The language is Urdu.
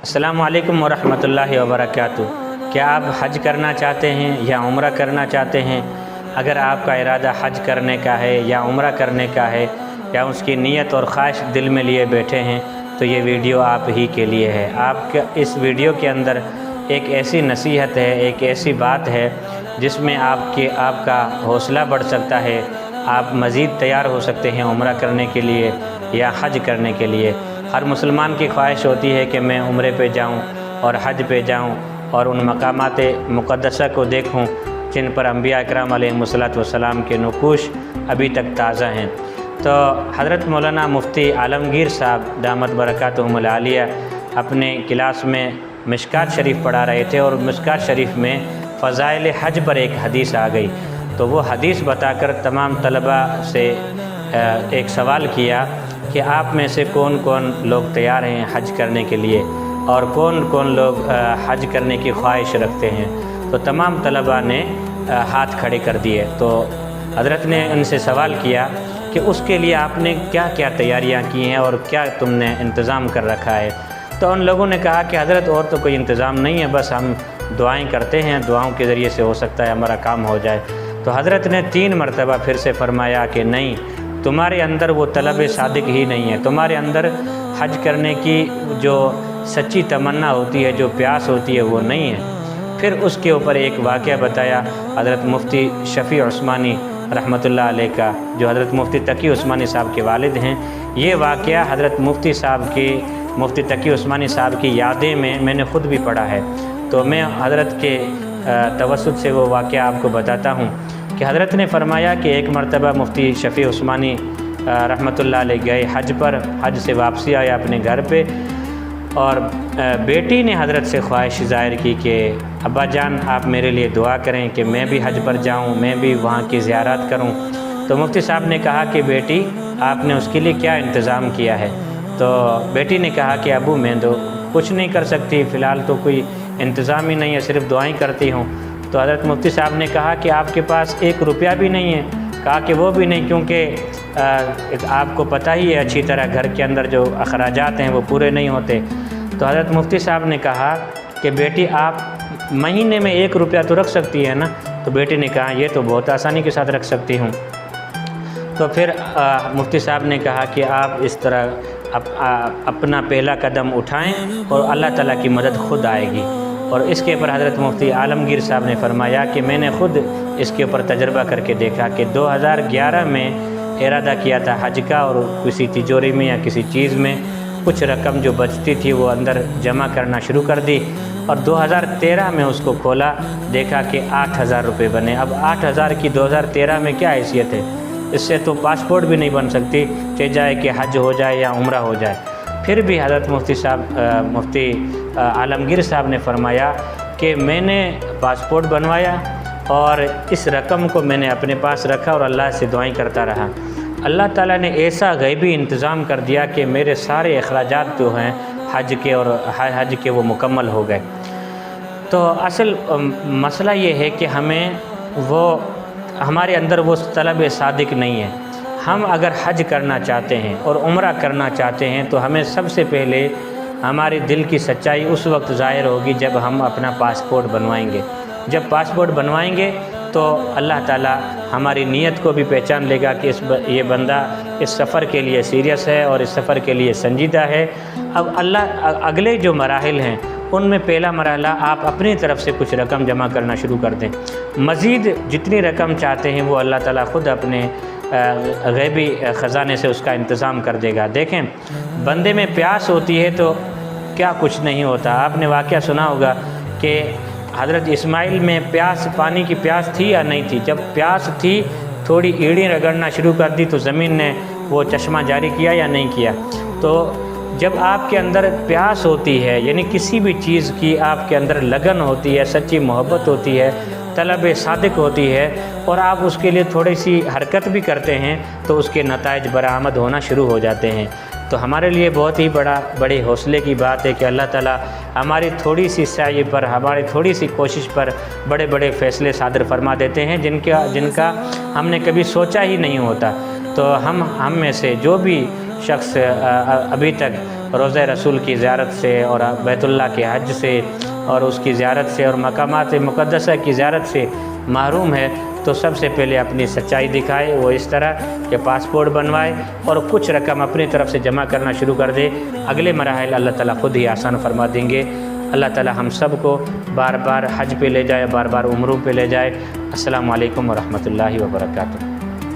السلام علیکم ورحمۃ اللہ وبرکاتہ۔ کیا آپ حج کرنا چاہتے ہیں یا عمرہ کرنا چاہتے ہیں؟ اگر آپ کا ارادہ حج کرنے کا ہے یا عمرہ کرنے کا ہے یا اس کی نیت اور خواہش دل میں لیے بیٹھے ہیں تو یہ ویڈیو آپ ہی کے لیے ہے۔ آپ کے اس ویڈیو کے اندر ایک ایسی نصیحت ہے، ایک ایسی بات ہے جس میں آپ کا حوصلہ بڑھ سکتا ہے، آپ مزید تیار ہو سکتے ہیں عمرہ کرنے کے لیے یا حج کرنے کے لیے۔ ہر مسلمان کی خواہش ہوتی ہے کہ میں عمرے پہ جاؤں اور حج پہ جاؤں اور ان مقامات مقدسہ کو دیکھوں جن پر انبیاء اکرام علیہم السلام کے نقوش ابھی تک تازہ ہیں۔ تو حضرت مولانا مفتی عالمگیر صاحب دامت برکاتہم العالیہ اپنے کلاس میں مشکات شریف پڑھا رہے تھے اور مشکات شریف میں فضائل حج پر ایک حدیث آ گئی، تو وہ حدیث بتا کر تمام طلباء سے ایک سوال کیا کہ آپ میں سے کون کون لوگ تیار ہیں حج کرنے کے لیے اور کون کون لوگ حج کرنے کی خواہش رکھتے ہیں۔ تو تمام طلباء نے ہاتھ کھڑے کر دیے۔ تو حضرت نے ان سے سوال کیا کہ اس کے لیے آپ نے کیا کیا تیاریاں کی ہیں اور کیا تم نے انتظام کر رکھا ہے؟ تو ان لوگوں نے کہا کہ حضرت اور تو کوئی انتظام نہیں ہے، بس ہم دعائیں کرتے ہیں، دعاؤں کے ذریعے سے ہو سکتا ہے ہمارا کام ہو جائے۔ تو حضرت نے 3 مرتبہ پھر سے فرمایا کہ نہیں، تمہارے اندر وہ طلب صادق ہی نہیں ہے، تمہارے اندر حج کرنے کی جو سچی تمنا ہوتی ہے، جو پیاس ہوتی ہے وہ نہیں ہے۔ پھر اس کے اوپر ایک واقعہ بتایا حضرت مفتی شفیع عثمانی رحمۃ اللہ علیہ کا، جو حضرت مفتی تقی عثمانی صاحب کے والد ہیں۔ یہ واقعہ حضرت مفتی تقی عثمانی صاحب کی یادیں میں نے خود بھی پڑھا ہے، تو میں حضرت کے توسط سے وہ واقعہ آپ کو بتاتا ہوں کہ حضرت نے فرمایا کہ ایک مرتبہ مفتی شفیع عثمانی رحمۃ اللہ علیہ گئے حج پر، حج سے واپسی آیا اپنے گھر پہ، اور بیٹی نے حضرت سے خواہش ظاہر کی کہ ابا جان آپ میرے لیے دعا کریں کہ میں بھی حج پر جاؤں، میں بھی وہاں کی زیارت کروں۔ تو مفتی صاحب نے کہا کہ بیٹی آپ نے اس کے لیے کیا انتظام کیا ہے؟ تو بیٹی نے کہا کہ ابو میں تو کچھ نہیں کر سکتی، فی الحال تو کوئی انتظام ہی نہیں ہے، صرف دعائیں کرتی ہوں۔ تو حضرت مفتی صاحب نے کہا کہ آپ کے پاس 1 روپیہ بھی نہیں ہے؟ کہا کہ وہ بھی نہیں، کیونکہ آپ کو پتہ ہی ہے اچھی طرح گھر کے اندر جو اخراجات ہیں وہ پورے نہیں ہوتے۔ تو حضرت مفتی صاحب نے کہا کہ بیٹی آپ مہینے میں 1 روپیہ تو رکھ سکتی ہے نا؟ تو بیٹی نے کہا یہ تو بہت آسانی کے ساتھ رکھ سکتی ہوں۔ تو پھر مفتی صاحب نے کہا کہ آپ اس طرح اپنا پہلا قدم اٹھائیں اور اللہ تعالیٰ کی مدد خود آئے گی۔ اور اس کے اوپر حضرت مفتی عالمگیر صاحب نے فرمایا کہ میں نے خود اس کے اوپر تجربہ کر کے دیکھا کہ 2011 میں ارادہ کیا تھا حج کا، اور کسی تجوری میں یا کسی چیز میں کچھ رقم جو بچتی تھی وہ اندر جمع کرنا شروع کر دی، اور 2013 میں اس کو کھولا، دیکھا کہ 8,000 روپے بنے۔ اب 8,000 کی 2013 میں کیا حیثیت ہے؟ اس سے تو پاسپورٹ بھی نہیں بن سکتی، چاہے کہ حج ہو جائے یا عمرہ ہو جائے۔ پھر بھی حضرت مفتی عالمگیر صاحب نے فرمایا کہ میں نے پاسپورٹ بنوایا اور اس رقم کو میں نے اپنے پاس رکھا اور اللہ سے دعائیں کرتا رہا۔ اللہ تعالیٰ نے ایسا غیبی انتظام کر دیا کہ میرے سارے اخراجات جو ہیں حج کے وہ مکمل ہو گئے۔ تو اصل مسئلہ یہ ہے کہ ہمارے اندر وہ طلب صادق نہیں ہے۔ ہم اگر حج کرنا چاہتے ہیں اور عمرہ کرنا چاہتے ہیں تو ہمیں سب سے پہلے ہمارے دل کی سچائی اس وقت ظاہر ہوگی جب ہم اپنا پاسپورٹ بنوائیں گے۔ جب پاسپورٹ بنوائیں گے تو اللہ تعالیٰ ہماری نیت کو بھی پہچان لے گا کہ یہ بندہ اس سفر کے لیے سیریس ہے اور اس سفر کے لیے سنجیدہ ہے۔ اب اگلے جو مراحل ہیں ان میں پہلا مرحلہ آپ اپنی طرف سے کچھ رقم جمع کرنا شروع کر دیں، مزید جتنی رقم چاہتے ہیں وہ اللہ تعالیٰ خود اپنے غیبی خزانے سے اس کا انتظام کر دے گا۔ دیکھیں، بندے میں پیاس ہوتی ہے تو کیا کچھ نہیں ہوتا۔ آپ نے واقعہ سنا ہوگا کہ حضرت اسماعیل میں پانی کی پیاس تھی یا نہیں تھی؟ جب پیاس تھی، تھوڑی ایڑی رگڑنا شروع کر دی تو زمین نے وہ چشمہ جاری کیا یا نہیں کیا؟ تو جب آپ کے اندر پیاس ہوتی ہے، یعنی کسی بھی چیز کی آپ کے اندر لگن ہوتی ہے، سچی محبت ہوتی ہے، طلب صادق ہوتی ہے، اور آپ اس کے لیے تھوڑی سی حرکت بھی کرتے ہیں تو اس کے نتائج برآمد ہونا شروع ہو جاتے ہیں۔ تو ہمارے لیے بہت ہی بڑے حوصلے کی بات ہے کہ اللہ تعالیٰ ہماری تھوڑی سی سعی پر، ہماری تھوڑی سی کوشش پر بڑے بڑے فیصلے صادر فرما دیتے ہیں جن کا ہم نے کبھی سوچا ہی نہیں ہوتا۔ تو ہم میں سے جو بھی شخص ابھی تک روضہ رسول کی زیارت سے اور بیت اللہ کے حج سے اور اس کی زیارت سے اور مقامات مقدسہ کی زیارت سے محروم ہے تو سب سے پہلے اپنی سچائی دکھائے، وہ اس طرح کہ پاسپورٹ بنوائے اور کچھ رقم اپنی طرف سے جمع کرنا شروع کر دے۔ اگلے مراحل اللہ تعالیٰ خود ہی آسان فرما دیں گے۔ اللہ تعالیٰ ہم سب کو بار بار حج پہ لے جائے، بار بار عمروں پہ لے جائے۔ السلام علیکم ورحمۃ اللہ وبرکاتہ۔